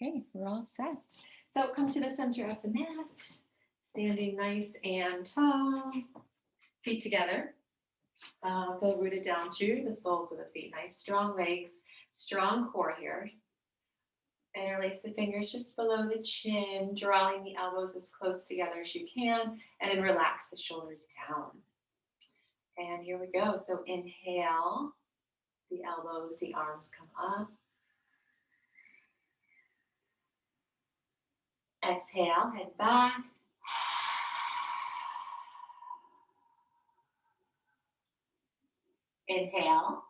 Okay, we're all set. So come to the center of the mat, standing nice and tall, feet together. Feel rooted down through the soles of the feet. Nice, strong legs, strong core here. Interlace the fingers just below the chin, drawing the elbows as close together as you can, and then relax the shoulders down. And here we go. So inhale, the elbows, the arms come up. Exhale, head back. Inhale.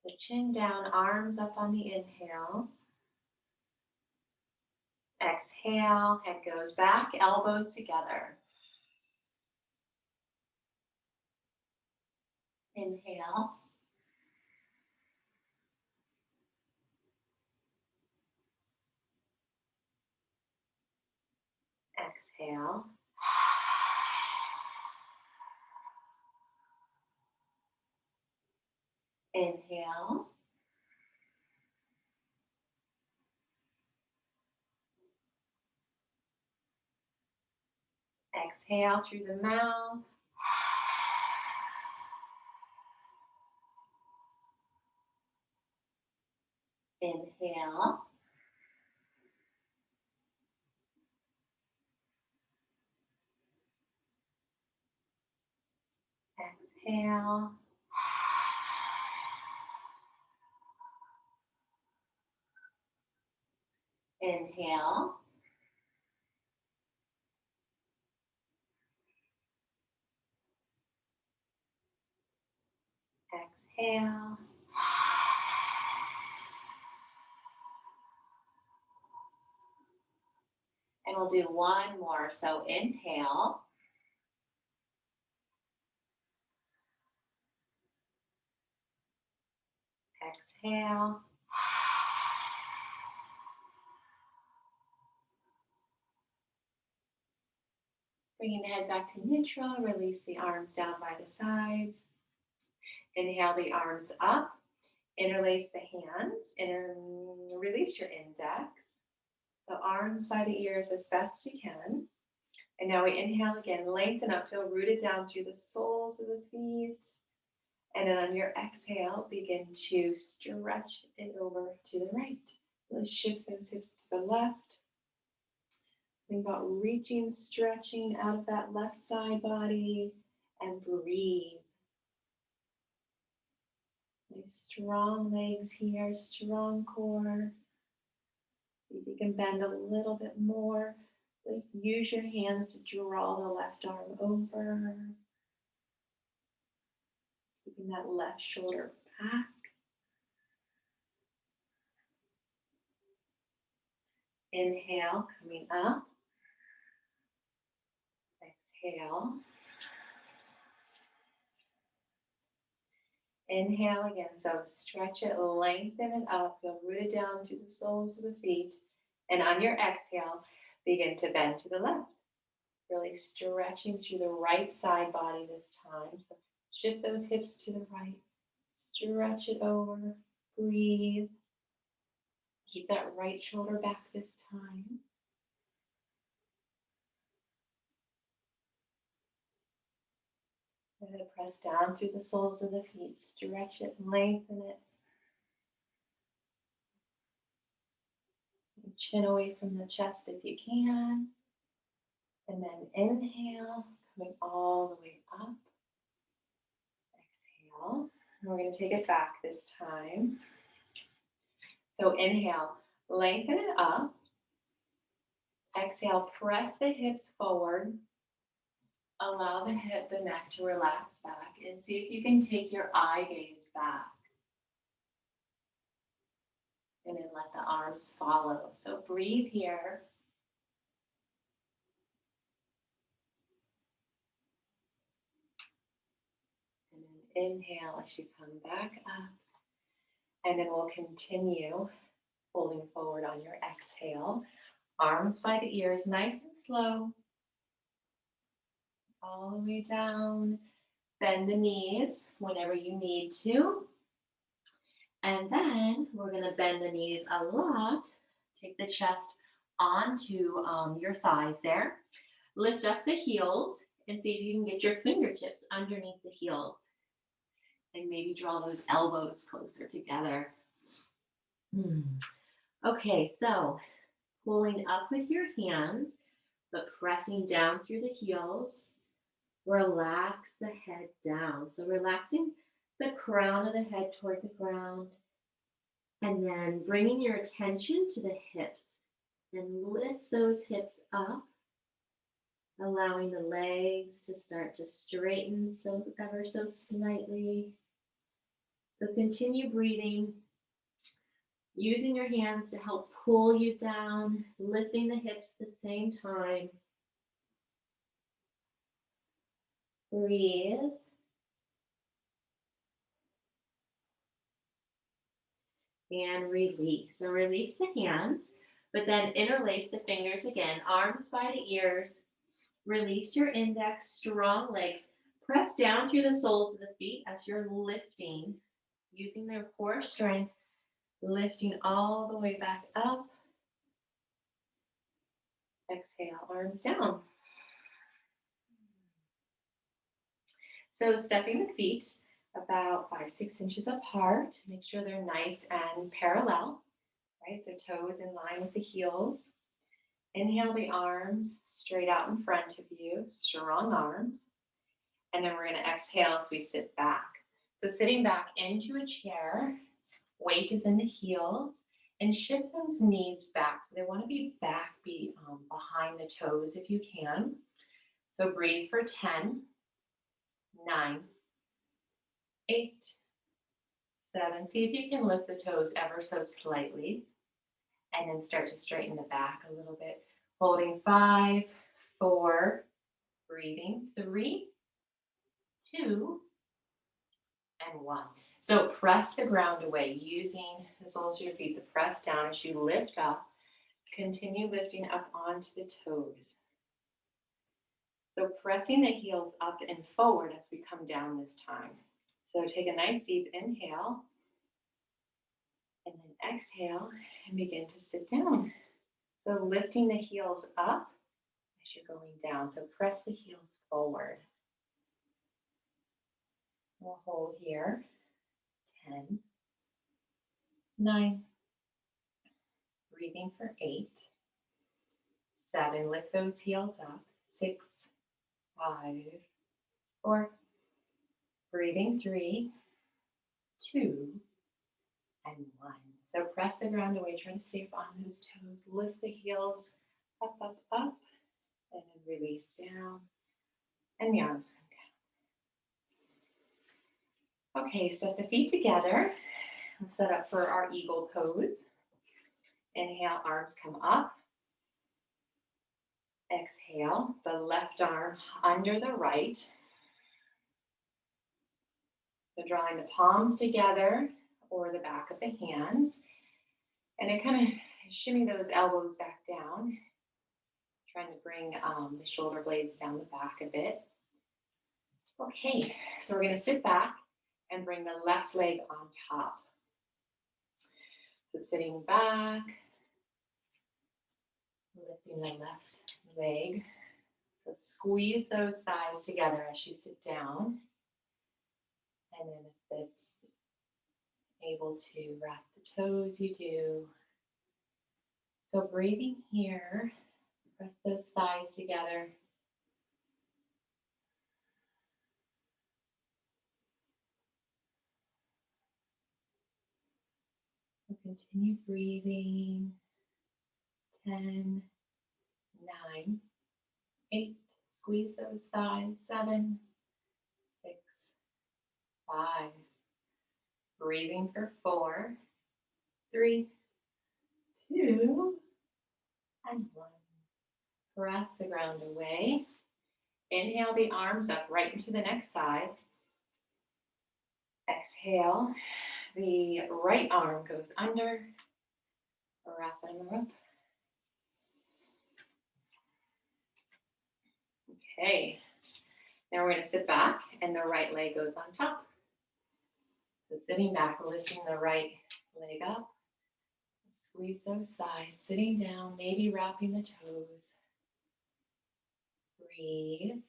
The chin down, arms up on the inhale. Exhale, head goes back, elbows together. Inhale. Exhale. Inhale. Exhale through the mouth. Inhale. Exhale. Inhale. Exhale. And we'll do one more. So inhale. Exhale. Bringing the head back to neutral, release the arms down by the sides. Inhale the arms up, interlace the hands, release your index. So arms by the ears as best you can. And now we inhale again, lengthen up, feel rooted down through the soles of the feet. And then on your exhale, begin to stretch it over to the right. Let's shift those hips to the left. Think about reaching, stretching out of that left side body and breathe. Nice strong legs here, strong core. See if you can bend a little bit more. Use your hands to draw the left arm over. Keeping that left shoulder back. Inhale, coming up. Exhale. Inhale again, so stretch it, lengthen it up, feel rooted down through the soles of the feet. And on your exhale, begin to bend to the left. Really stretching through the right side body this time. So shift those hips to the right, stretch it over, breathe. Keep that right shoulder back this time. I'm going to press down through the soles of the feet, stretch it, lengthen it. Chin away from the chest if you can. And then inhale, coming all the way up. Exhale. And we're going to take it back this time. So inhale, lengthen it up. Exhale, press the hips forward. Allow the neck to relax back. And see if you can take your eye gaze back. And then let the arms follow. So breathe here. And then inhale as you come back up. And then we'll continue folding forward on your exhale. Arms by the ears, nice and slow. All the way down. Bend the knees whenever you need to. And then we're going to bend the knees a lot. Take the chest onto your thighs there. Lift up the heels and see if you can get your fingertips underneath the heels. And maybe draw those elbows closer together. Okay, so pulling up with your hands, but pressing down through the heels. Relax the head down. So relaxing the crown of the head toward the ground. And then bringing your attention to the hips. And lift those hips up. Allowing the legs to start to straighten ever so slightly. So continue breathing. Using your hands to help pull you down. Lifting the hips at the same time. Breathe. And release. So release the hands, but then interlace the fingers again. Arms by the ears. Release your index, strong legs. Press down through the soles of the feet as you're lifting, using their core strength, lifting all the way back up. Exhale, arms down. So stepping the feet about 5-6 inches apart. Make sure they're nice and parallel, right? So toes in line with the heels. Inhale the arms straight out in front of you, strong arms. And then we're going to exhale as we sit back. So sitting back into a chair, weight is in the heels, and shift those knees back. So they want to be behind the toes if you can. So breathe for 10, 9, 8, 7. See if you can lift the toes ever so slightly. And then start to straighten the back a little bit. Holding 5, 4, breathing 3, 2, and 1. So press the ground away using the soles of your feet to press down as you lift up. Continue lifting up onto the toes. So pressing the heels up and forward as we come down this time. So take a nice deep inhale. And then exhale and begin to sit down. So lifting the heels up as you're going down. So press the heels forward. We'll hold here. 10, 9, breathing for 8, 7, lift those heels up. 6, 5, 4, breathing 3, 2, and 1. So press the ground away, try to stay up on those toes. Lift the heels up, up, up, and then release down. And the arms come down. Okay, step the feet together. We'll set up for our eagle pose. Inhale, arms come up. Exhale, the left arm under the right. So drawing the palms together or the back of the hands. And then kind of shimmy those elbows back down. Trying to bring the shoulder blades down the back a bit. Okay, so we're going to sit back and bring the left leg on top. So sitting back, lifting the left leg. So squeeze those thighs together as you sit down. And then if it's able to wrap the toes, you do. So breathing here, press those thighs together. So continue breathing. 10, 9, 8, squeeze those thighs. 7, 6, 5, breathing for 4, 3, 2, and 1. Press the ground away. Inhale the arms up right into the next side. Exhale, the right arm goes under. Wrap them up. Okay, now we're going to sit back and the right leg goes on top. So sitting back, lifting the right leg up. Squeeze those thighs, sitting down, maybe wrapping the toes. Breathe.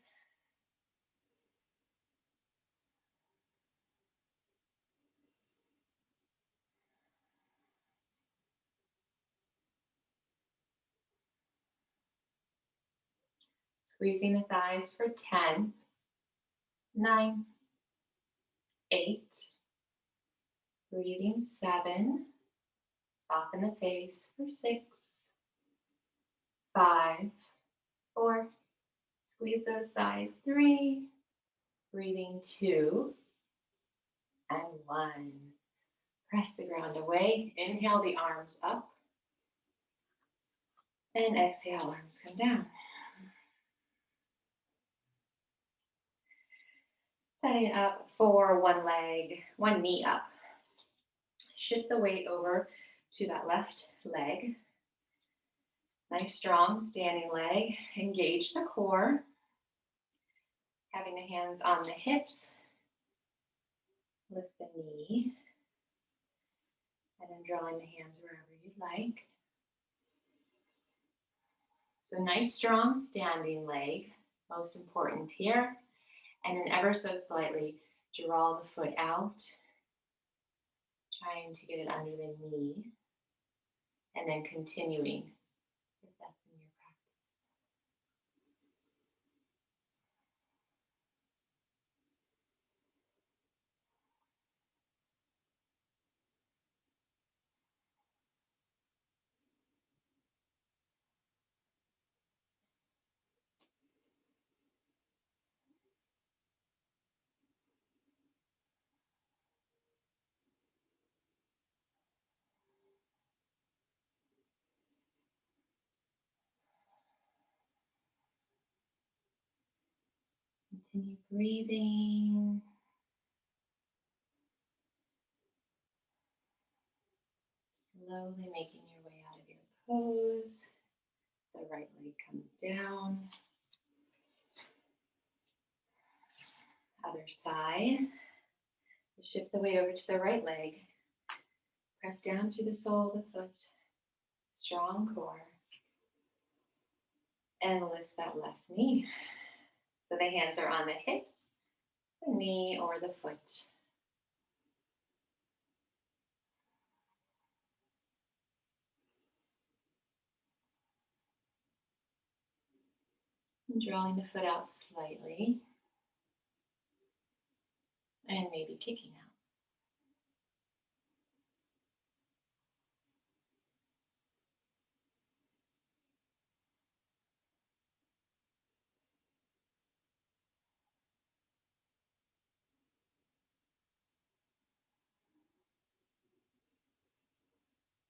Squeezing the thighs for 10, 9, 8. Breathing 7. Soften the face for 6, 5, 4. Squeeze those thighs 3. Breathing 2 and 1. Press the ground away. Inhale the arms up. And exhale, arms come down. Setting up for one knee up. Shift the weight over to that left leg. Nice strong standing leg. Engage the core. Having the hands on the hips. Lift the knee. And then drawing the hands wherever you'd like. So nice strong standing leg. Most important here. And then ever so slightly draw the foot out. Trying to get it under the knee. And then continuing. If that's in your practice. Continue breathing. Slowly making your way out of your pose. The right leg comes down. Other side. Shift the weight over to the right leg. Press down through the sole of the foot. Strong core. And lift that left knee. So the hands are on the hips, the knee, or the foot. And drawing the foot out slightly. And maybe kicking out.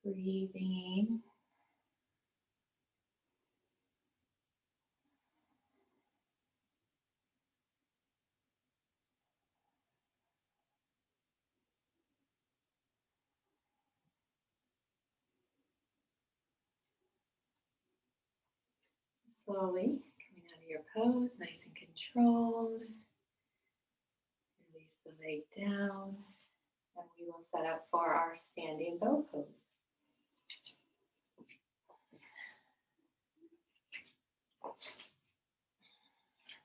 Breathing. Slowly coming out of your pose, nice and controlled. Release the leg down. And we will set up for our standing bow pose.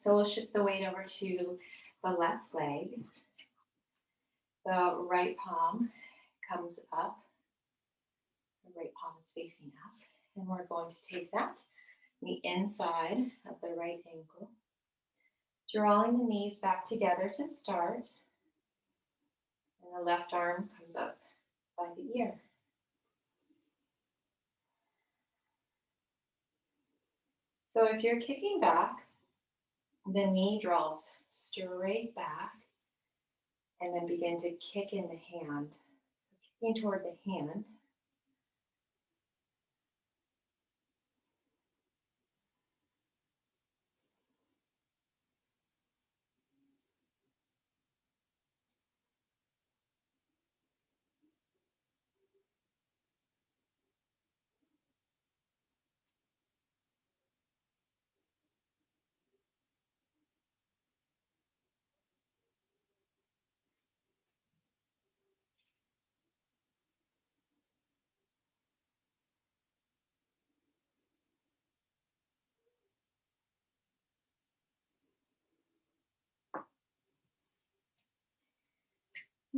So we'll shift the weight over to the left leg. The right palm comes up. The right palm is facing up. And we're going to take that the inside of the right ankle. Drawing the knees back together to start. And the left arm comes up by the ear. So if you're kicking back, the knee draws straight back and then begin to kick in the hand. Kicking toward the hand.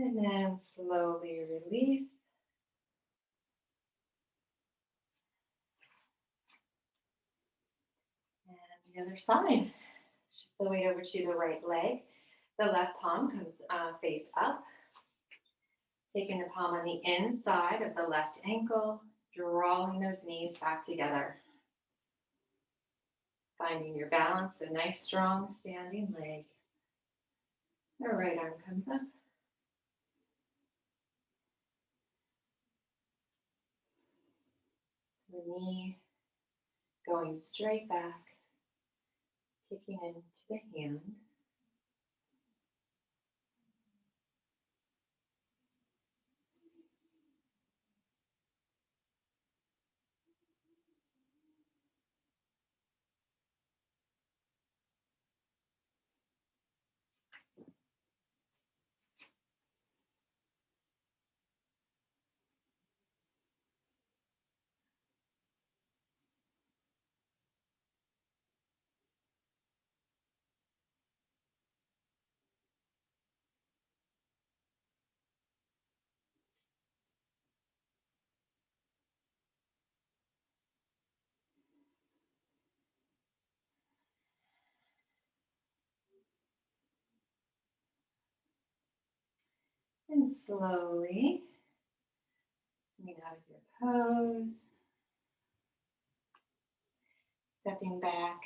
And then slowly release. And the other side. Shift the weight over to the right leg. The left palm comes face up. Taking the palm on the inside of the left ankle, drawing those knees back together. Finding your balance, a nice strong standing leg. The right arm comes up. The knee going straight back, kicking into the hand. And slowly coming out of your pose, stepping back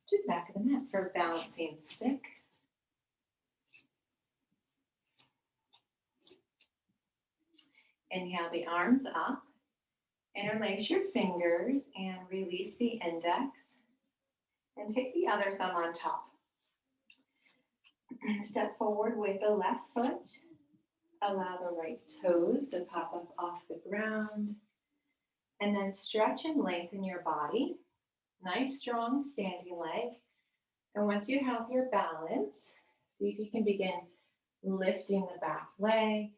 to the back of the mat for balancing stick. Inhale the arms up, interlace your fingers and release the index. And take the other thumb on top. Step forward with the left foot. Allow the right toes to pop up off the ground. And then stretch and lengthen your body. Nice, strong standing leg. And once you have your balance, see if you can begin lifting the back leg,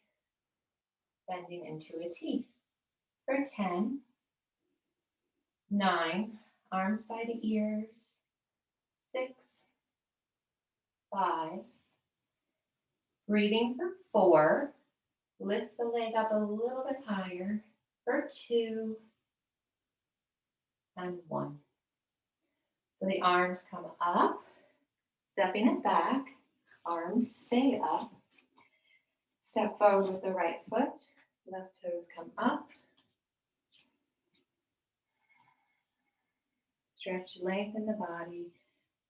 bending into a T. For 10, 9, arms by the ears, 6, 5, breathing for 4, lift the leg up a little bit higher, for 2, and 1. So the arms come up, stepping it back, arms stay up, step forward with the right foot, left toes come up, stretch, lengthen the body,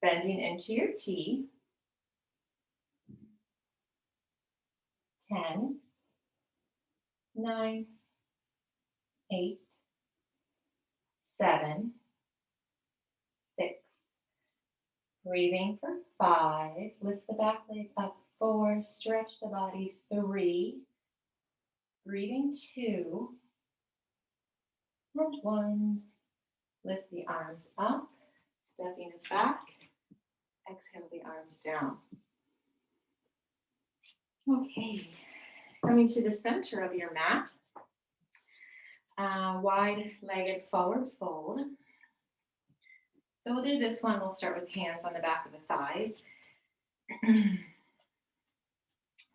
bending into your T. 10, 9, 8, 7, 6. Breathing for 5. Lift the back leg up. 4. Stretch the body. 3. Breathing 2. And 1. Lift the arms up. Stepping it back. Exhale the arms down. Okay. Coming to the center of your mat. Wide-legged forward fold. So we'll do this one. We'll start with hands on the back of the thighs.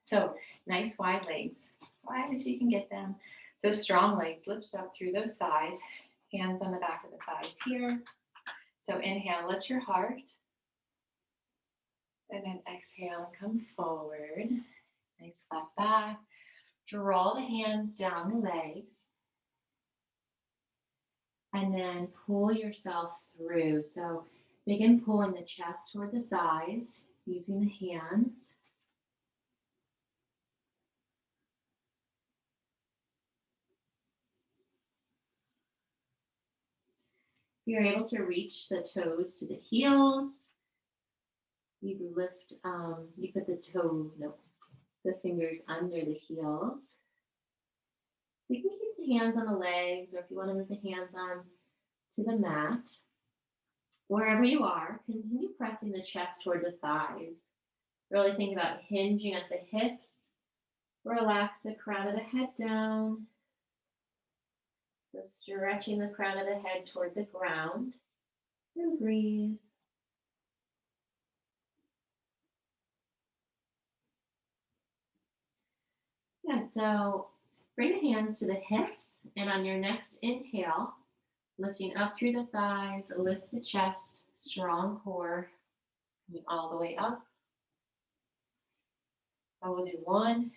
So nice wide legs, wide as you can get them. So strong legs, lift up through those thighs. Hands on the back of the thighs here. So inhale, lift your heart. And then exhale and come forward. Nice flat back. Draw the hands down the legs. And then pull yourself through. So begin pulling the chest toward the thighs using the hands. If you're able to reach the toes to the heels, you lift, you put the fingers under the heels. You can keep the hands on the legs, or if you want to move the hands on to the mat. Wherever you are, continue pressing the chest toward the thighs. Really think about hinging at the hips. Relax the crown of the head down. So stretching the crown of the head toward the ground. And breathe. Good. So bring the hands to the hips, and on your next inhale, lifting up through the thighs, lift the chest, strong core, coming all the way up. I will do one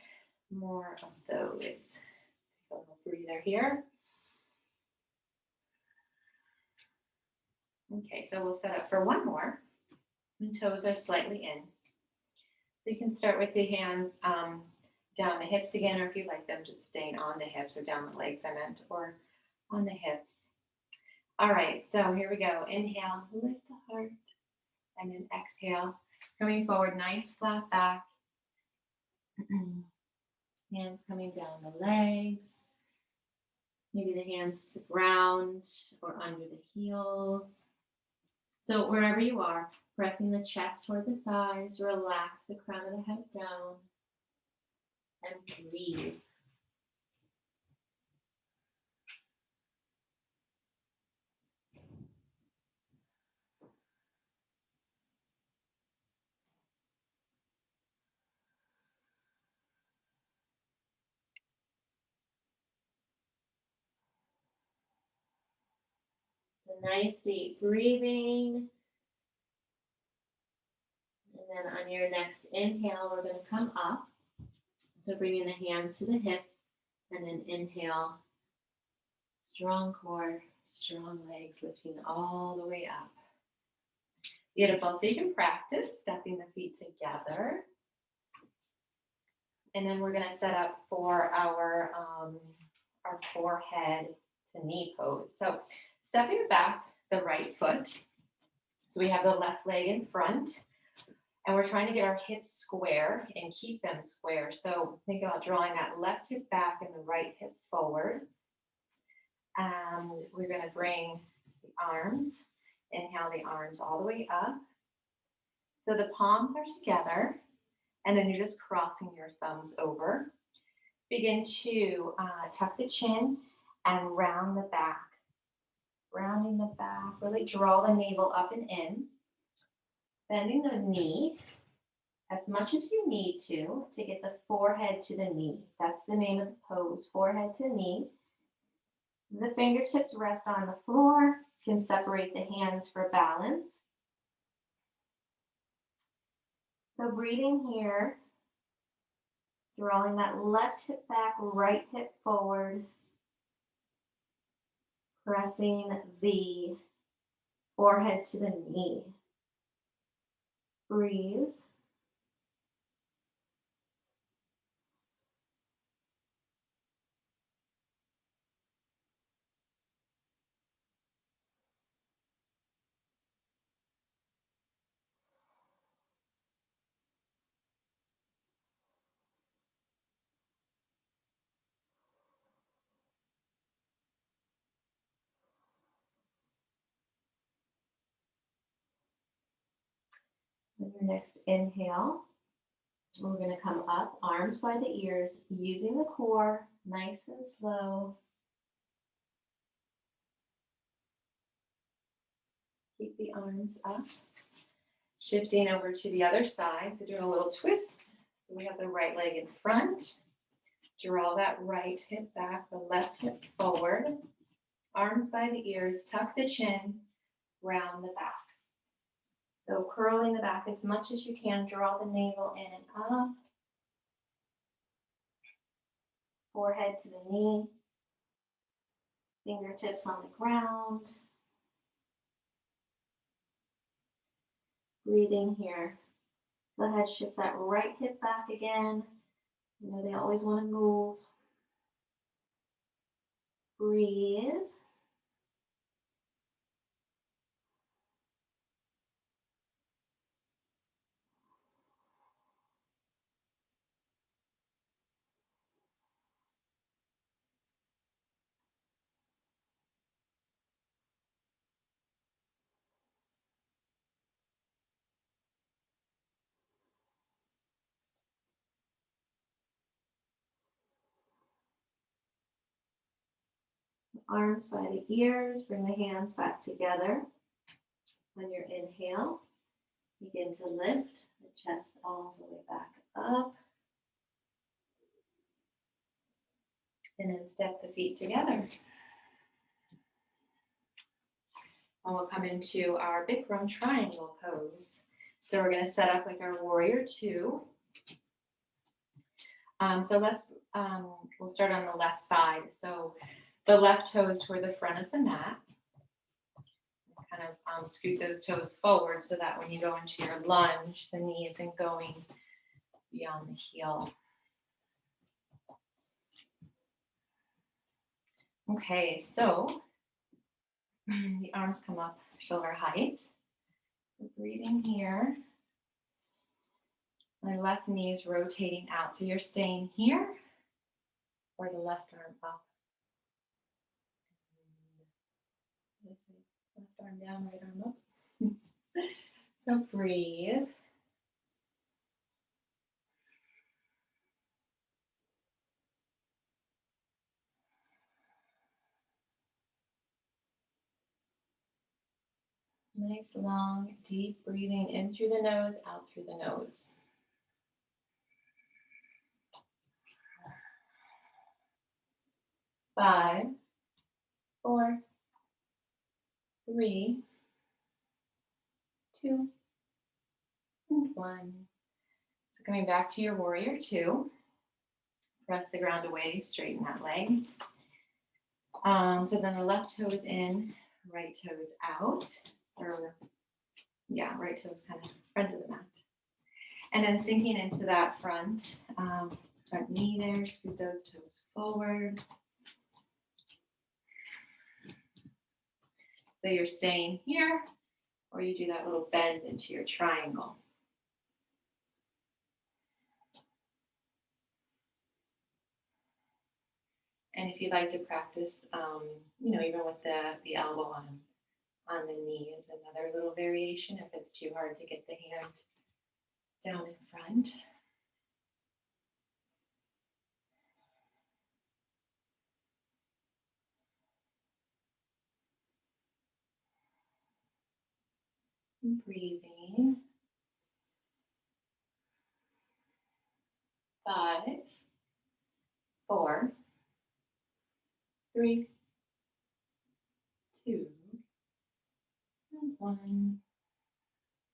more of those. Take a little breather here. Okay, so we'll set up for one more. And toes are slightly in. So you can start with the hands down the hips again, or if you like them just staying on the hips, or down the legs, I meant, or on the hips. All right, so here we go. Inhale, lift the heart, and then exhale, coming forward, nice flat back. Hands coming down the legs. Maybe the hands to the ground or under the heels. So wherever you are, pressing the chest toward the thighs, relax the crown of the head down, and breathe. So nice deep breathing. And then on your next inhale, we're going to come up. So bringing the hands to the hips, and then inhale, strong core, strong legs, lifting all the way up. Beautiful. So you can practice stepping the feet together. And then we're going to set up for our forehead to knee pose. So stepping back the right foot. So we have the left leg in front, and we're trying to get our hips square and keep them square. So think about drawing that left hip back and the right hip forward. And we're going to bring the arms, inhale the arms all the way up. So the palms are together, and then you're just crossing your thumbs over. Begin to tuck the chin and round the back. Rounding the back, really draw the navel up and in. Bending the knee as much as you need to get the forehead to the knee. That's the name of the pose, forehead to knee. The fingertips rest on the floor. You can separate the hands for balance. So breathing here, drawing that left hip back, right hip forward, pressing the forehead to the knee. Breathe. On your next inhale, we're going to come up, arms by the ears, using the core, nice and slow. Keep the arms up. Shifting over to the other side, so doing a little twist. So we have the right leg in front. Draw that right hip back, the left hip forward. Arms by the ears, tuck the chin, round the back. So curling the back as much as you can, draw the navel in and up. Forehead to the knee. Fingertips on the ground. Breathing here. Go ahead, shift that right hip back again. You know they always want to move. Breathe. Arms by the ears, bring the hands back together. On your inhale, begin to lift the chest all the way back up. And then step the feet together. And we'll come into our Bikram triangle pose. So we're going to set up like our warrior two. We'll start on the left side. So the left toes toward the front of the mat. Kind of scoot those toes forward so that when you go into your lunge, the knee isn't going beyond the heel. Okay, so the arms come up shoulder height. So breathing here. My left knee is rotating out. So you're staying here or the left arm up. Left arm down, right arm up. So breathe. Nice, long, deep breathing in through the nose, out through the nose. Five, four, three, two, and one. So coming back to your warrior two. Press the ground away, straighten that leg. So then the left toe is in, right toe is out. Right toe is kind of front of the mat. And then sinking into that front knee there, scoot those toes forward. So you're staying here, or you do that little bend into your triangle. And if you'd like to practice, even with the elbow on the knee is another little variation if it's too hard to get the hand down in front. And breathing. 5, 4, 3, 2, and 1.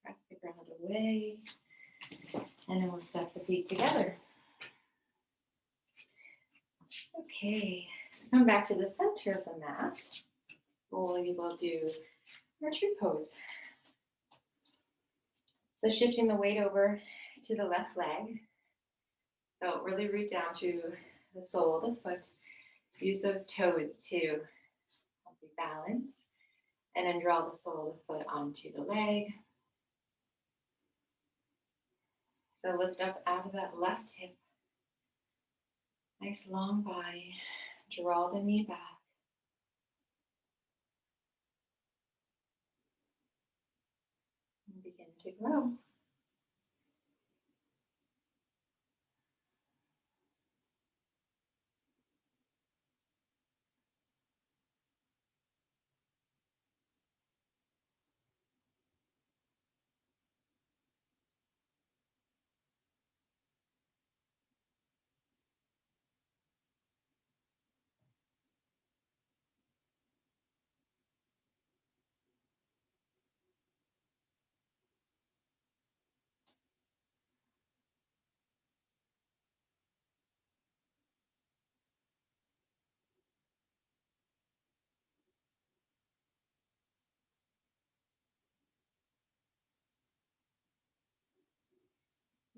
Press the ground away. And then we'll step the feet together. Okay, so come back to the center of the mat. We will do our tree pose. So shifting the weight over to the left leg. So really root down through the sole of the foot. Use those toes to help you balance. And then draw the sole of the foot onto the leg. So lift up out of that left hip. Nice long body. Draw the knee back. And begin to grow.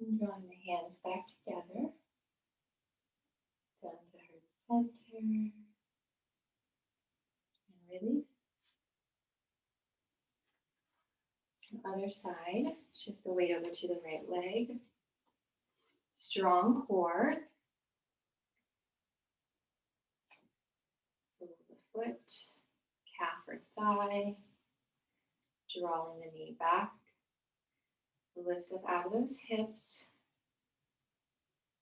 And drawing the hands back together. Down to heart center. And release. The other side, shift the weight over to the right leg. Strong core. Sole of the foot, calf or thigh. Drawing the knee back. Lift up out of those hips.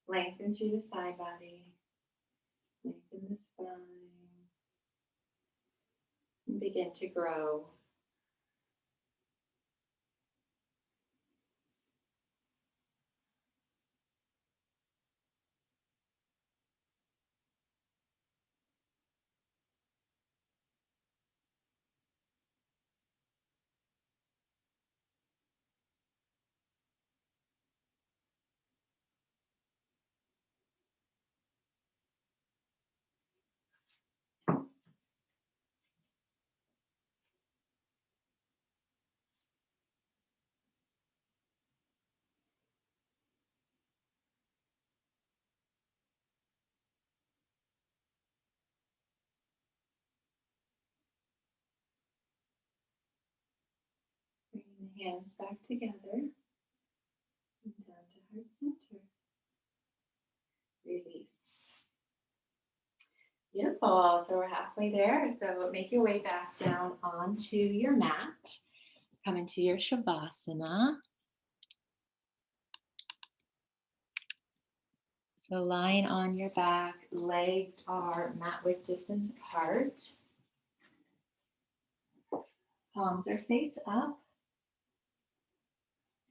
Lengthen through the side body. Lengthen the spine. And begin to grow. Hands back together and down to heart center. Release. Beautiful. So we're halfway there. So make your way back down onto your mat. Come into your Shavasana. So lying on your back, legs are mat width distance apart. Palms are face up.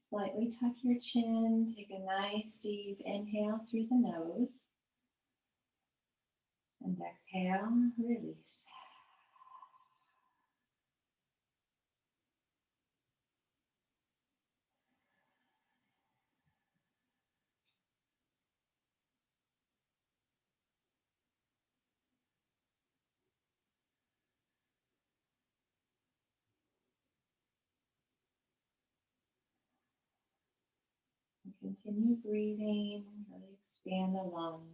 Slightly tuck your chin. Take a nice deep inhale through the nose. And exhale, release. And continue breathing. Really expand the lungs.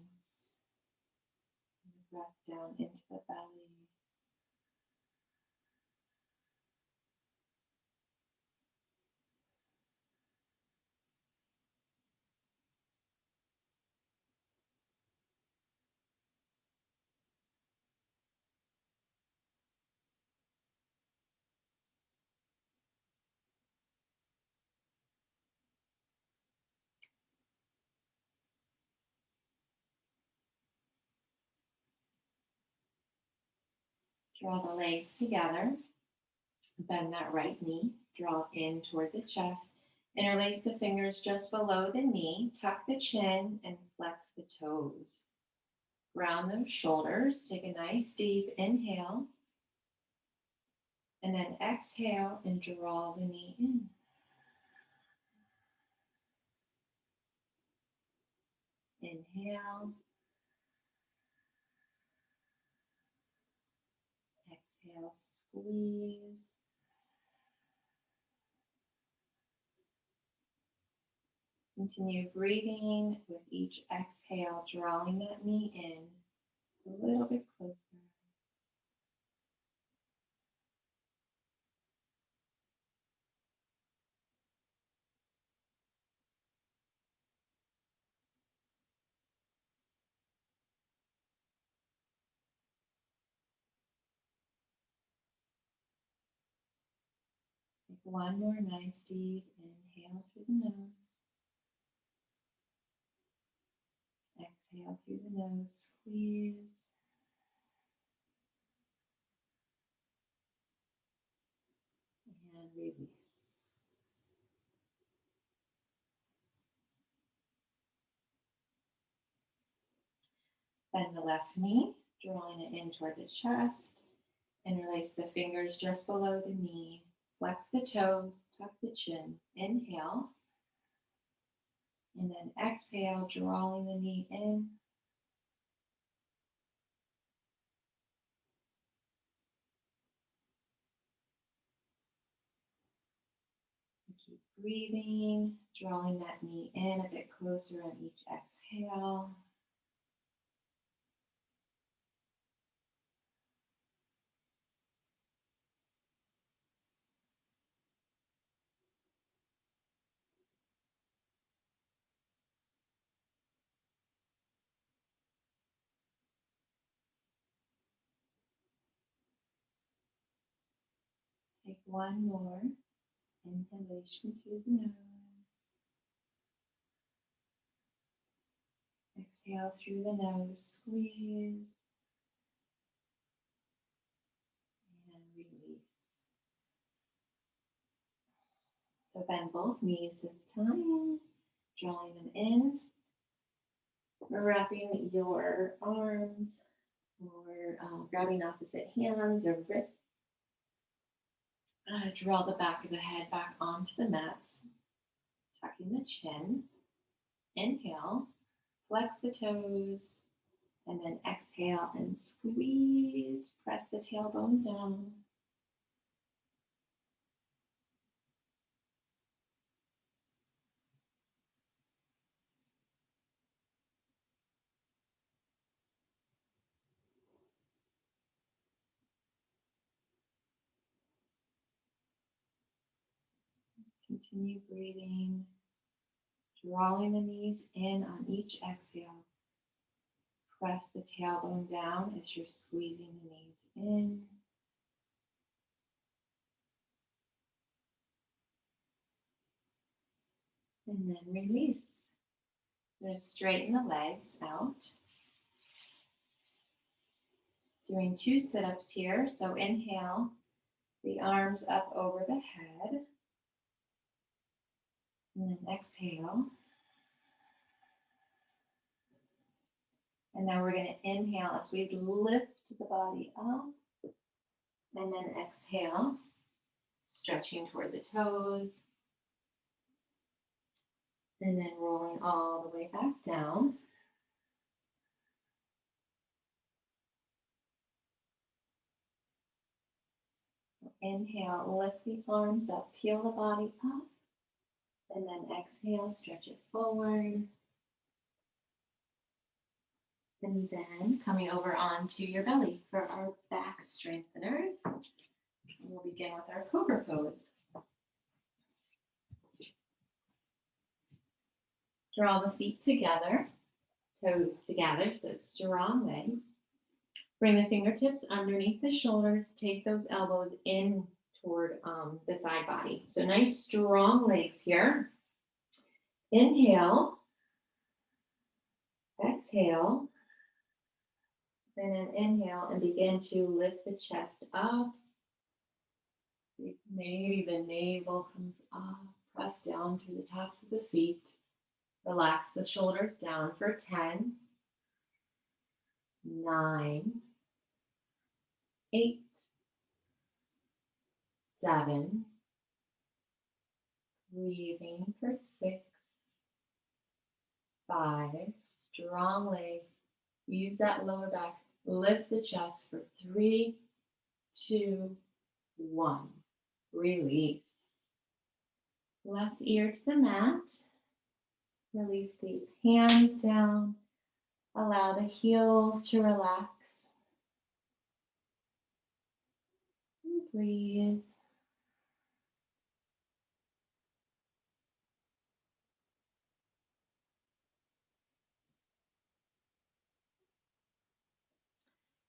Breath down into the belly. Draw the legs together. Bend that right knee. Draw in toward the chest. Interlace the fingers just below the knee. Tuck the chin and flex the toes. Round those shoulders. Take a nice deep inhale. And then exhale and draw the knee in. Inhale. Exhale, squeeze. Continue breathing with each exhale, drawing that knee in a little bit closer. Take one more nice deep inhale through the nose. Exhale through the nose, squeeze. And release. Bend the left knee, drawing it in toward the chest. Interlace the fingers just below the knee. Flex the toes, tuck the chin. Inhale. And then exhale, drawing the knee in. Keep breathing, drawing that knee in a bit closer on each exhale. Take one more inhalation through the nose. Exhale through the nose, squeeze. And release. So bend both knees this time, drawing them in. We're wrapping your arms or grabbing opposite hands or wrists. Draw the back of the head back onto the mat, tucking the chin. Inhale, flex the toes, and then exhale and squeeze. Press the tailbone down. Continue breathing, drawing the knees in on each exhale. Press the tailbone down as you're squeezing the knees in. And then release. I'm going to straighten the legs out. Doing 2 sit-ups here. So inhale, the arms up over the head. And then exhale. And now we're going to inhale as we lift the body up. And then exhale, stretching toward the toes. And then rolling all the way back down. Inhale, lift the arms up, peel the body up. And then exhale, stretch it forward. And then coming over onto your belly for our back strengtheners. And we'll begin with our cobra pose. Draw the feet together, toes together, so strong legs. Bring the fingertips underneath the shoulders. Take those elbows in toward the side body. So nice strong legs here. Inhale. Exhale. And then inhale and begin to lift the chest up. Maybe the navel comes up. Press down through the tops of the feet. Relax the shoulders down for 10, 9, 8, 7, breathing for 6, 5, strong legs. Use that lower back. Lift the chest for 3, 2, 1. Release. Left ear to the mat. Release these hands down. Allow the heels to relax. And breathe.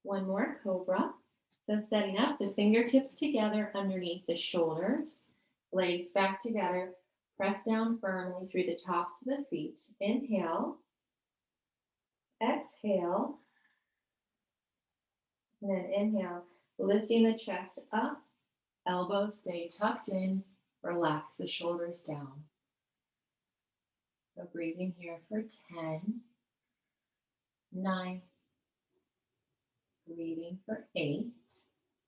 One more cobra. So setting up the fingertips together underneath the shoulders, legs back together. Press down firmly through the tops of the feet. Inhale. Exhale. And then inhale, lifting the chest up. Elbows stay tucked in. Relax the shoulders down. So breathing here for 10, 9, breathing for 8.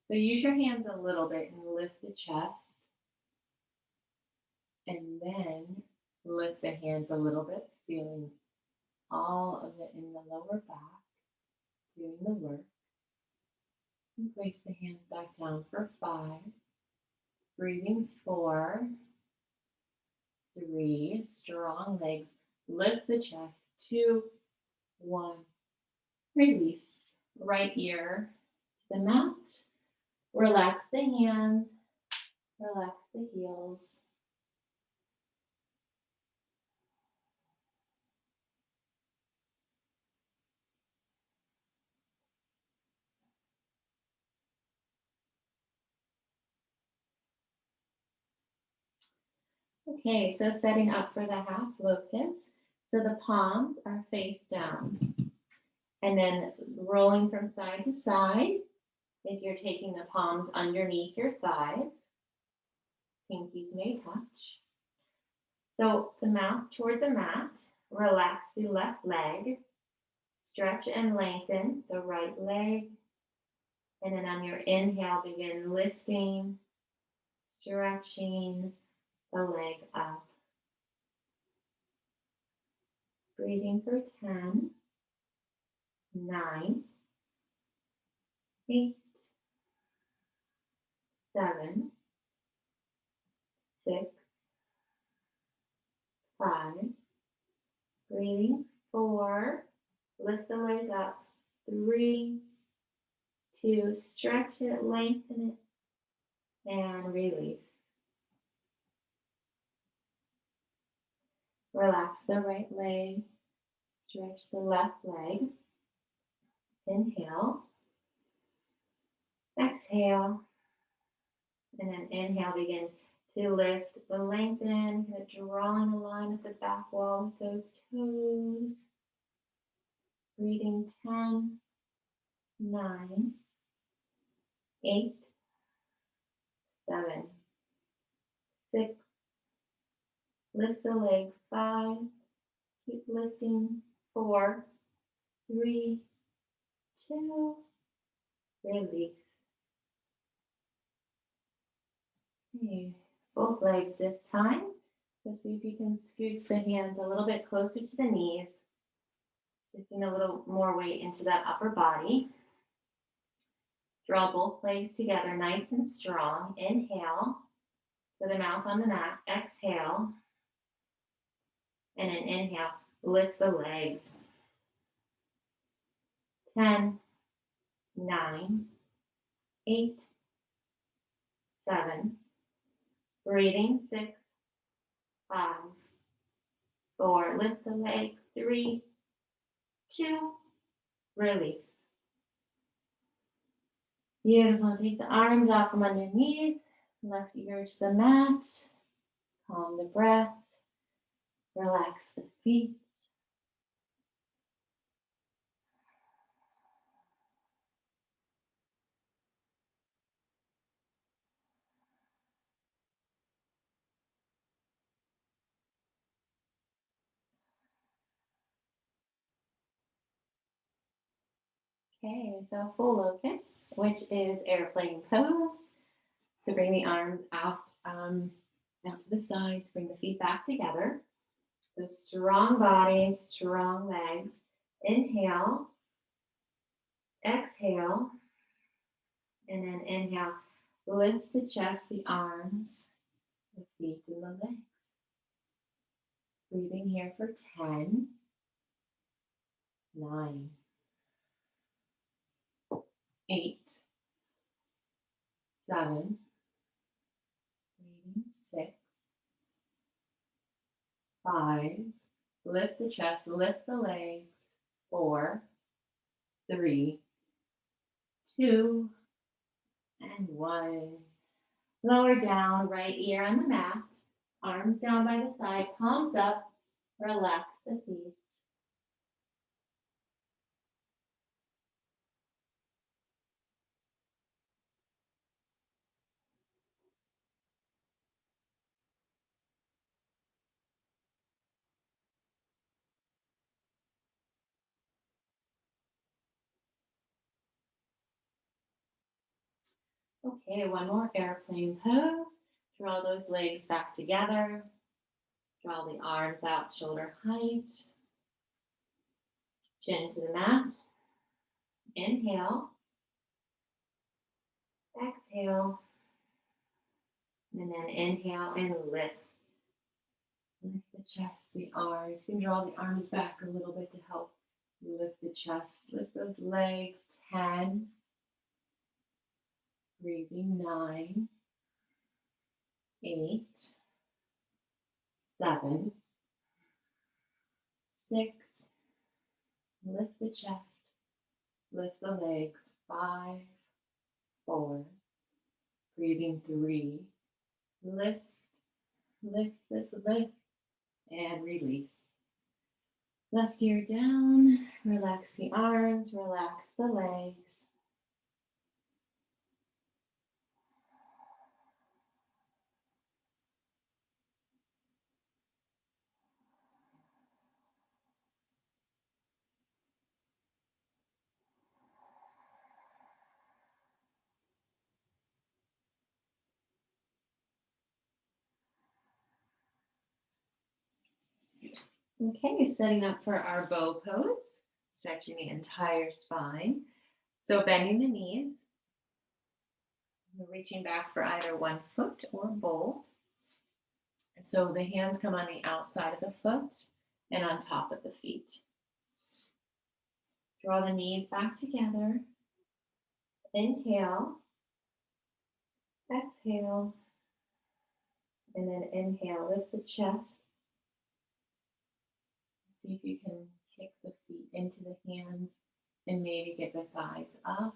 So use your hands a little bit and lift the chest. And then lift the hands a little bit, feeling all of it in the lower back, doing the work. And place the hands back down for 5, breathing 4, 3, strong legs, lift the chest, 2, 1, release. Right ear to the mat, relax the hands, relax the heels. Okay, so setting up for the half locust. So the palms are face down. And then rolling from side to side. If you're taking the palms underneath your thighs, pinkies may touch. So the mouth toward the mat. Relax the left leg. Stretch and lengthen the right leg. And then on your inhale, begin lifting, stretching the leg up. Breathing for 10, 9, 8, 7, 6, 5. Breathing 4. Lift the leg up. 3, 2. Stretch it, lengthen it, and release. Relax the right leg. Stretch the left leg. Inhale. Exhale. And then inhale, begin to lift, lengthen, kind of drawing a line at the back wall with those toes. Breathing 10, 9, 8, 7, 6. Lift the leg 5. Keep lifting 4, 3, 2. Release. Okay. Both legs this time. So see if you can scoot the hands a little bit closer to the knees. Shifting a little more weight into that upper body. Draw both legs together nice and strong. Inhale to the mouth on the mat. Exhale. And then inhale, lift the legs. 10, 9, 8, 7. Breathing 6, 5, 4. Lift the legs. 3, 2. Release. Beautiful. Take the arms out from underneath. Left ear to the mat. Calm the breath. Relax the feet. Okay, so full locust, which is airplane pose. So bring the arms out to the sides. Bring the feet back together. So strong body, strong legs. Inhale. Exhale. And then inhale. Lift the chest, the arms, the feet, and the legs. Breathing here for 10, 9, 8, 7, breathing 6, 5, lift the chest, lift the legs, 4, 3, 2, and 1. Lower down, right ear on the mat, arms down by the side, palms up, relax the feet. Okay, one more airplane pose. Draw those legs back together. Draw the arms out shoulder height. Chin to the mat. Inhale. Exhale. And then inhale and lift. Lift the chest, the arms. You can draw the arms back a little bit to help lift the chest. Lift those legs. 10. Breathing 9. 8. 7. 6. Lift the chest. Lift the legs. 5. 4. Breathing 3. Lift, lift, lift, lift, and release. Left ear down. Relax the arms. Relax the legs. Okay, setting up for our bow pose, stretching the entire spine. So bending the knees, reaching back for either one foot or both. So the hands come on the outside of the foot and on top of the feet. Draw the knees back together. Inhale, exhale, and then inhale, lift the chest, See if you can kick the feet into the hands and maybe get the thighs up.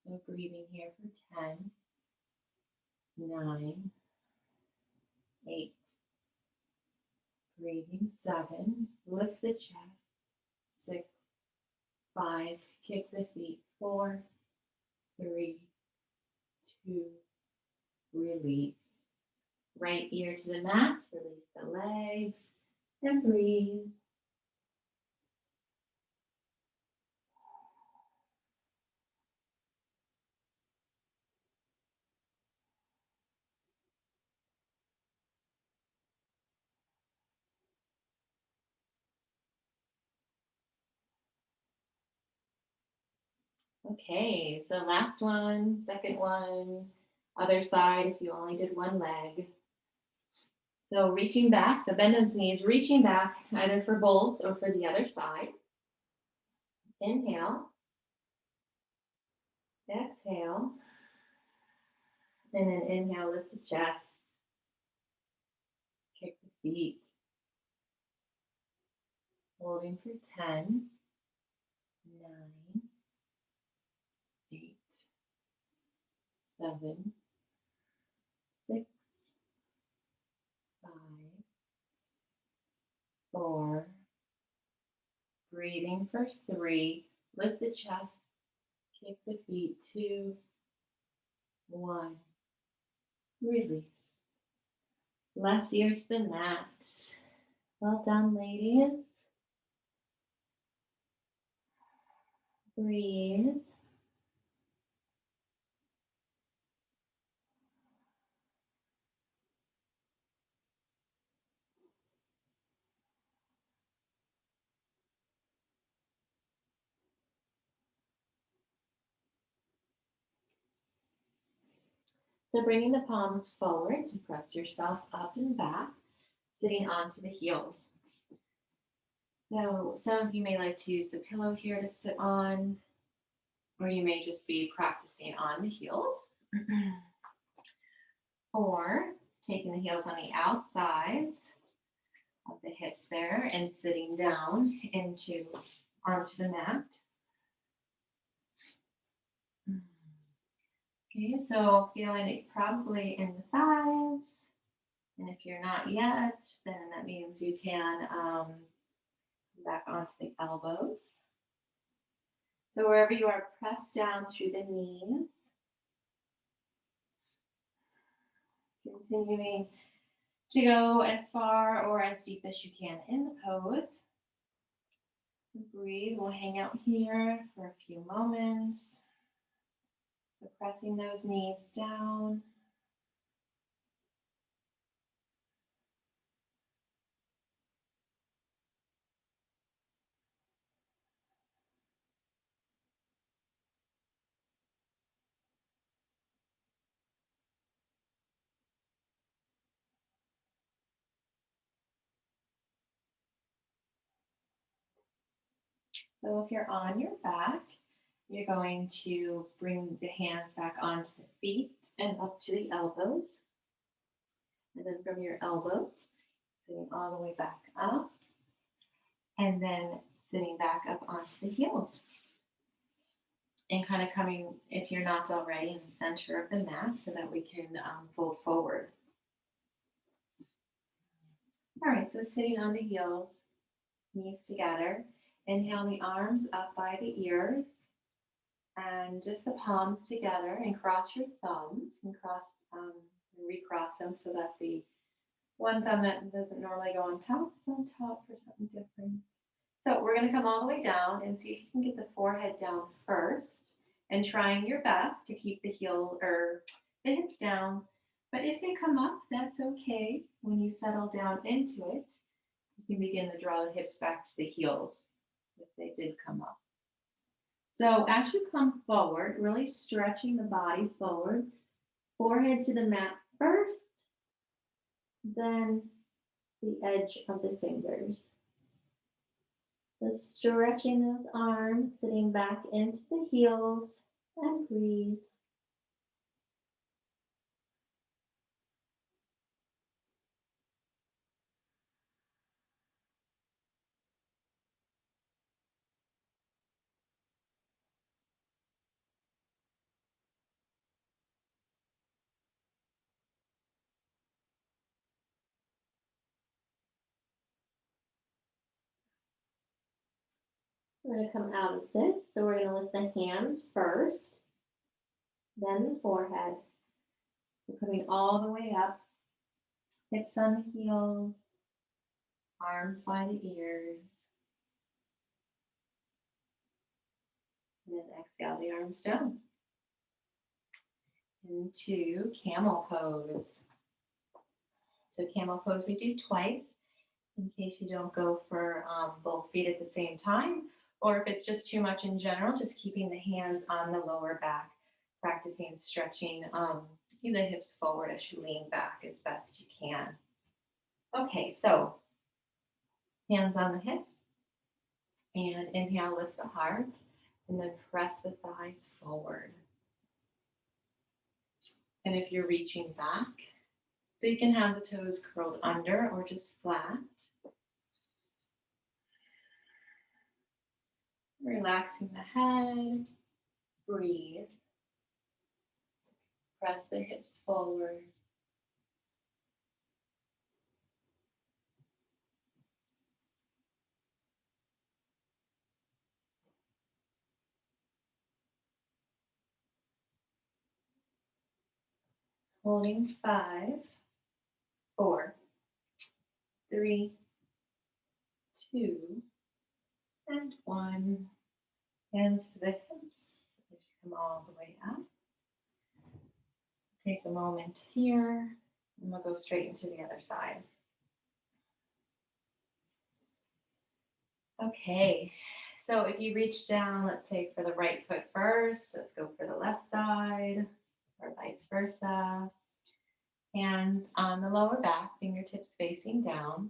So breathing here for 10, 9, 8, breathing 7, lift the chest, 6, 5, kick the feet, 4, 3, 2, release. Right ear to the mat, release the legs, and breathe. Okay, so last one, second one, other side if you only did one leg. So reaching back, so bend those knees, reaching back either for both or for the other side. Inhale, exhale, and then inhale, lift the chest, kick the feet. Holding for 10, 9, 8, 7, 6, 5, 4, breathing for 3, lift the chest, kick the feet, 2, 1, release. Left ear to the mat. Well done, ladies. Breathe. So bringing the palms forward to press yourself up and back, sitting onto the heels. So some of you may like to use the pillow here to sit on, or you may just be practicing on the heels. Or taking the heels on the outsides of the hips there and sitting down onto the mat. Okay, so feeling it probably in the thighs. And if you're not yet, then that means you can come back onto the elbows. So wherever you are, press down through the knees. Continuing to go as far or as deep as you can in the pose. Breathe. We'll hang out here for a few moments. So pressing those knees down. So if you're on your back, you're going to bring the hands back onto the feet and up to the elbows. And then from your elbows, sitting all the way back up. And then sitting back up onto the heels. And kind of coming, if you're not already, in the center of the mat so that we can fold forward. All right, so sitting on the heels, knees together. Inhale the arms up by the ears and just the palms together, and cross your thumbs and recross them so that the one thumb that doesn't normally go on top is on top for something different. So we're going to come all the way down and see if you can get the forehead down first, and trying your best to keep the the hips down. But if they come up, that's okay. When you settle down into it, you can begin to draw the hips back to the heels if they did come up. So as you come forward, really stretching the body forward, forehead to the mat first, then the edge of the fingers. Just stretching those arms, sitting back into the heels, and breathe. We're going to come out of this. So we're going to lift the hands first, then the forehead. We're coming all the way up, hips on the heels, arms by the ears. And then exhale the arms down. Into camel pose. So camel pose we do twice in case you don't go for both feet at the same time, or if it's just too much in general, just keeping the hands on the lower back, practicing stretching the hips forward as you lean back as best you can. Okay, so hands on the hips, and inhale, lift the heart, and then press the thighs forward. And if you're reaching back, so you can have the toes curled under or just flat. Relaxing the head, breathe. Press the hips forward. Holding 5, 4, 3, 2, and 1. Hands to the hips as you come all the way up. Take a moment here, and we'll go straight into the other side. Okay, so if you reach down, let's say for the right foot first, let's go for the left side, or vice versa. Hands on the lower back, fingertips facing down.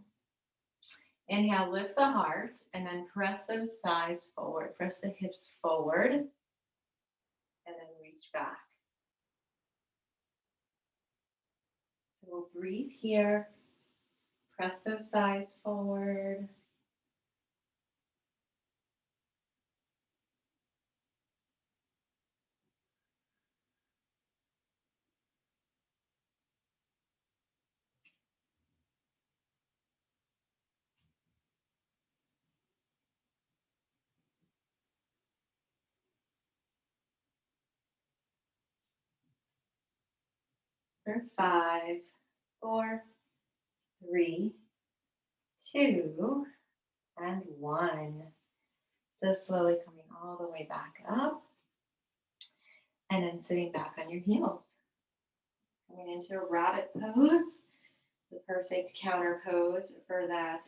Inhale, lift the heart, and then press those thighs forward. Press the hips forward, and then reach back. So we'll breathe here. Press those thighs forward. For 5, 4, 3, 2, and 1. So slowly coming all the way back up, and then sitting back on your heels. Coming into a rabbit pose, the perfect counter pose for that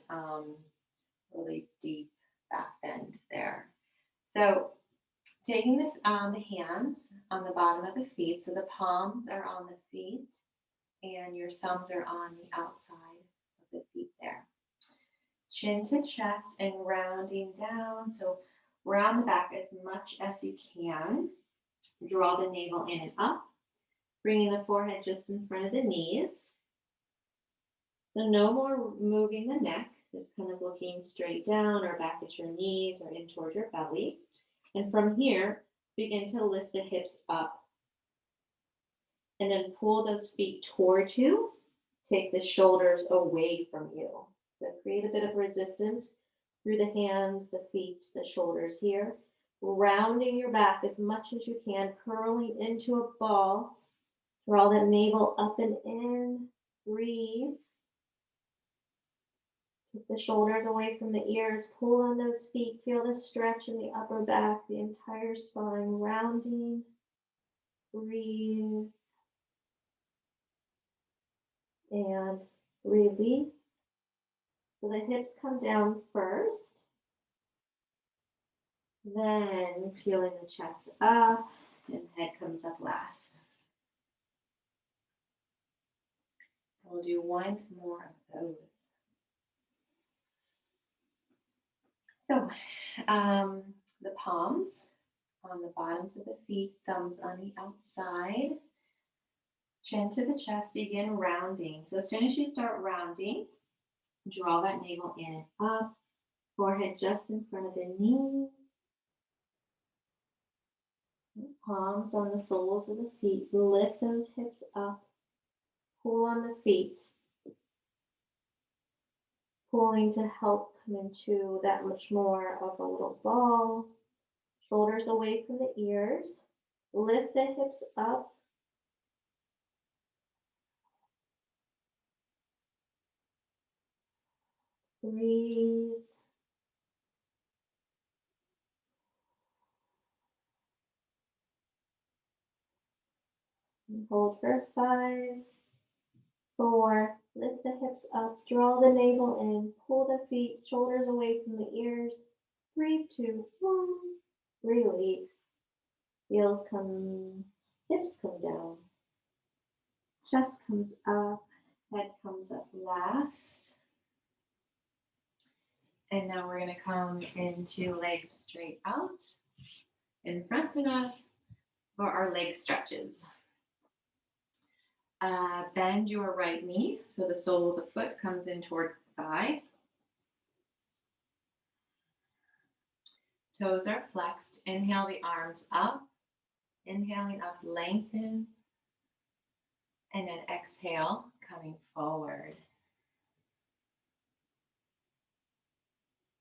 really deep back bend there. So taking the hands on the bottom of the feet, so the palms are on the feet and your thumbs are on the outside of the feet there. Chin to chest and rounding down, so round the back as much as you can. Draw the navel in and up, bringing the forehead just in front of the knees. So no more moving the neck, just kind of looking straight down or back at your knees or in towards your belly. And from here, begin to lift the hips up. And then pull those feet towards you. Take the shoulders away from you. So create a bit of resistance through the hands, the feet, the shoulders here. Rounding your back as much as you can, curling into a ball. Draw the navel up and in. Breathe. Keep the shoulders away from the ears. Pull on those feet. Feel the stretch in the upper back, the entire spine. Rounding. Breathe. And release. So the hips come down first. Then peeling the chest up and head comes up last. We'll do one more of those. So the palms on the bottoms of the feet, thumbs on the outside. Chin to the chest, begin rounding. So as soon as you start rounding, draw that navel in and up. Forehead just in front of the knees. Palms on the soles of the feet. Lift those hips up. Pull on the feet. Pulling to help come into that much more of a little ball. Shoulders away from the ears. Lift the hips up. Breathe. And hold for 5, 4. Lift the hips up. Draw the navel in. Pull the feet, shoulders away from the ears. 3, 2, 1. Release. Heels come, hips come down. Chest comes up. Head comes up last. And now we're going to come into legs straight out in front of us for our leg stretches. Bend your right knee so the sole of the foot comes in toward the thigh. Toes are flexed. Inhale the arms up. Inhaling up, lengthen. And then exhale, coming forward.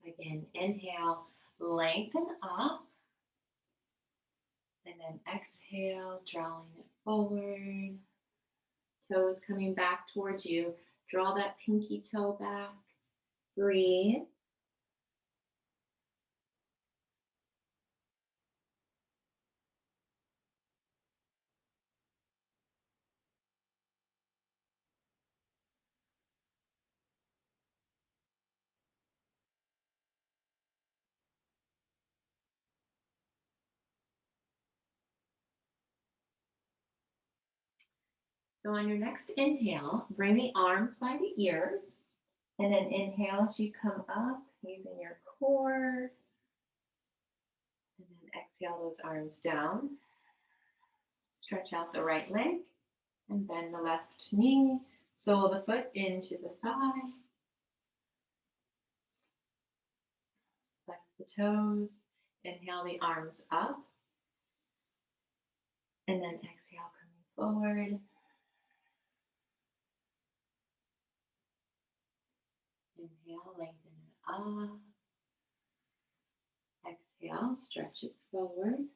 Again, inhale, lengthen up. And then exhale, drawing it forward. Toes coming back towards you. Draw that pinky toe back. Breathe. So on your next inhale, bring the arms by the ears. And then inhale as you come up using your core. And then exhale those arms down. Stretch out the right leg and bend the left knee. Sole of the foot into the thigh. Flex the toes. Inhale the arms up. And then exhale coming forward. Inhale, lengthen it up. Exhale, stretch it forward.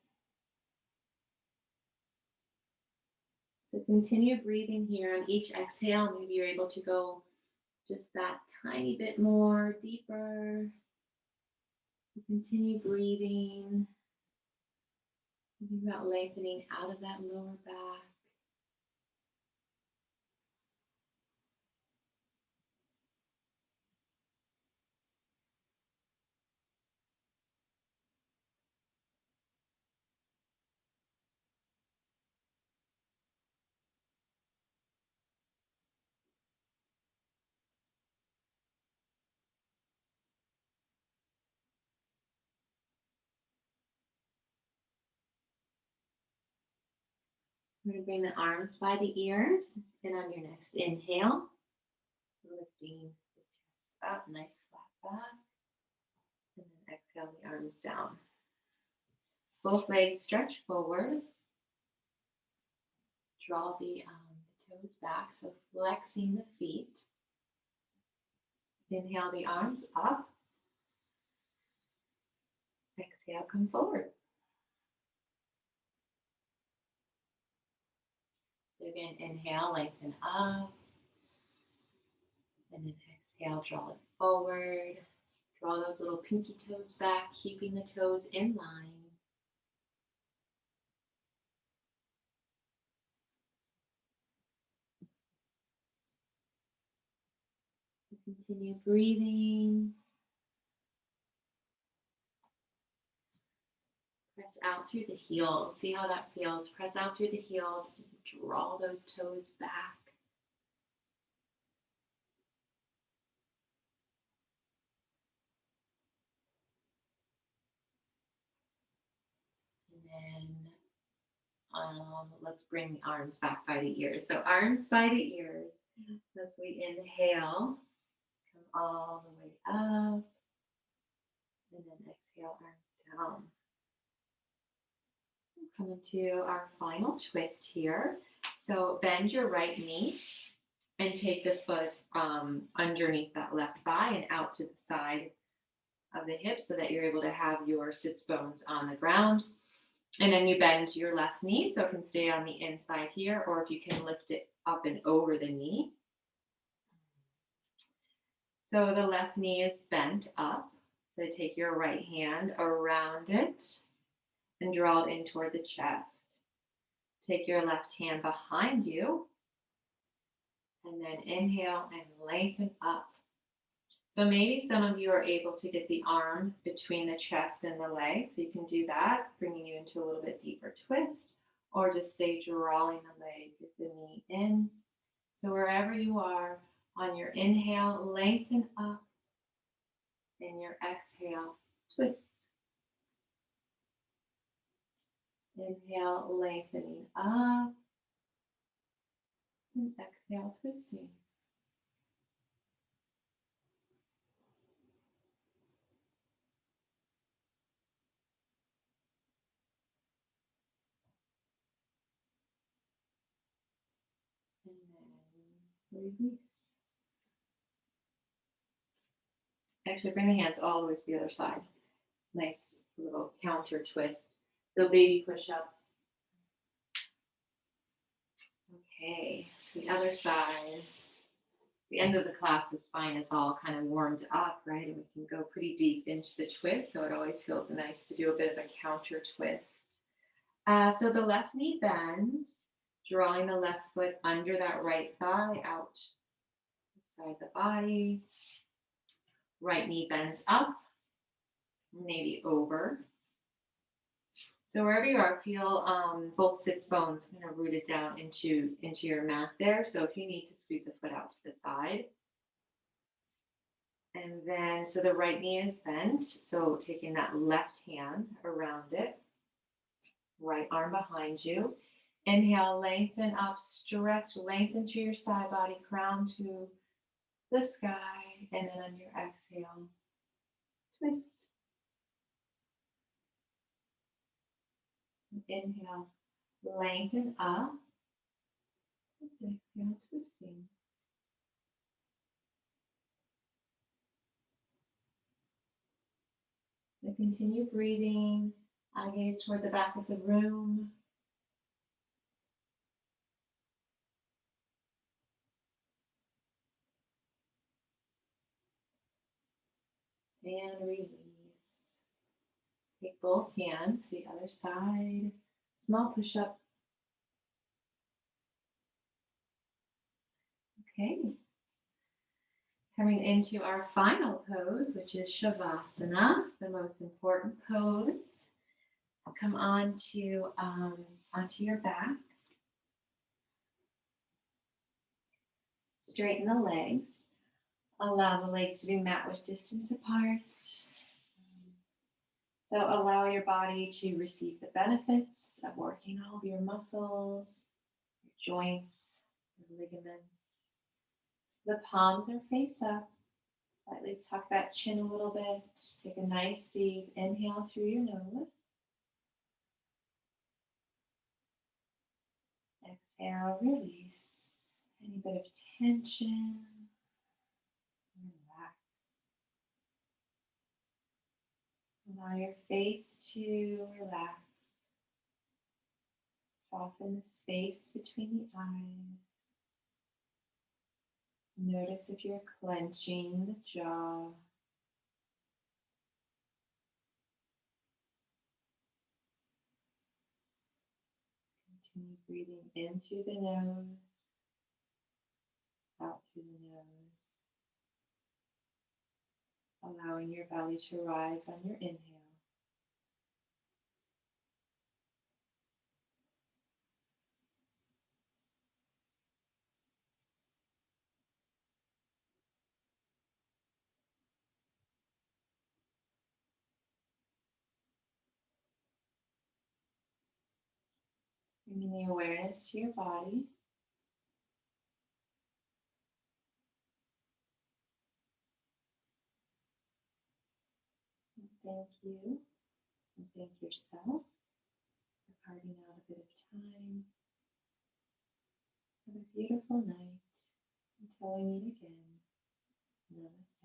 So continue breathing here on each exhale. Maybe you're able to go just that tiny bit more deeper. Continue breathing. Think about lengthening out of that lower back. We're going to bring the arms by the ears. And on your next inhale, lifting the chest up, nice flat back. And then exhale the arms down. Both legs stretch forward. Draw the toes back, so flexing the feet. Inhale the arms up. Exhale, come forward. So again, inhale, lengthen up. And then exhale, draw it forward. Draw those little pinky toes back, keeping the toes in line. Continue breathing. Press out through the heels. See how that feels. Press out through the heels. Draw those toes back. And then let's bring the arms back by the ears. So arms by the ears. As we inhale, come all the way up. And then exhale, arms down. Come into our final twist here. So bend your right knee and take the foot underneath that left thigh and out to the side. of the hips so that you're able to have your sits bones on the ground. And then you bend your left knee so it can stay on the inside here, or if you can lift it up and over the knee. So the left knee is bent up. So take your right hand around it and draw it in toward the chest. Take your left hand behind you and then inhale and lengthen up. So maybe some of you are able to get the arm between the chest and the leg. So you can do that, bringing you into a little bit deeper twist, or just stay drawing the leg with the knee in. So wherever you are, on your inhale, lengthen up. And your exhale, twist. Inhale, lengthening up. And exhale, twisting. And then release. Actually, bring the hands all the way to the other side. Nice little counter twist. The baby push up. Okay, the other side. The end of the class, the spine is all kind of warmed up, right? And we can go pretty deep into the twist. So it always feels nice to do a bit of a counter twist. So the left knee bends, drawing the left foot under that right thigh out beside the body. Right knee bends up, maybe over. So wherever you are, feel both sits bones kind of rooted down into your mat there. So if you need to scoot the foot out to the side. And then, so the right knee is bent. So taking that left hand around it, right arm behind you. Inhale, lengthen up, stretch, lengthen through your side body, crown to the sky. And then on your exhale, twist. Inhale, lengthen up. Exhale, twisting. And continue breathing. Eye gaze toward the back of the room. And release. Take both hands to the other side. Small push-up. Okay. Coming into our final pose, which is Shavasana, the most important pose. Come onto your back. Straighten the legs. Allow the legs to be mat width distance apart. So allow your body to receive the benefits of working all of your muscles, your joints, your ligaments. The palms are face up. Slightly tuck that chin a little bit. Take a nice deep inhale through your nose. Exhale, release any bit of tension. Relax. Allow your face to relax. Soften the space between the eyes. Notice if you're clenching the jaw. Continue breathing in through the nose, out through the nose. Allowing your belly to rise on your inhale. Bringing the awareness to your body. And thank you. And thank yourself for carving out a bit of time. Have a beautiful night. Until we meet again. Namaste.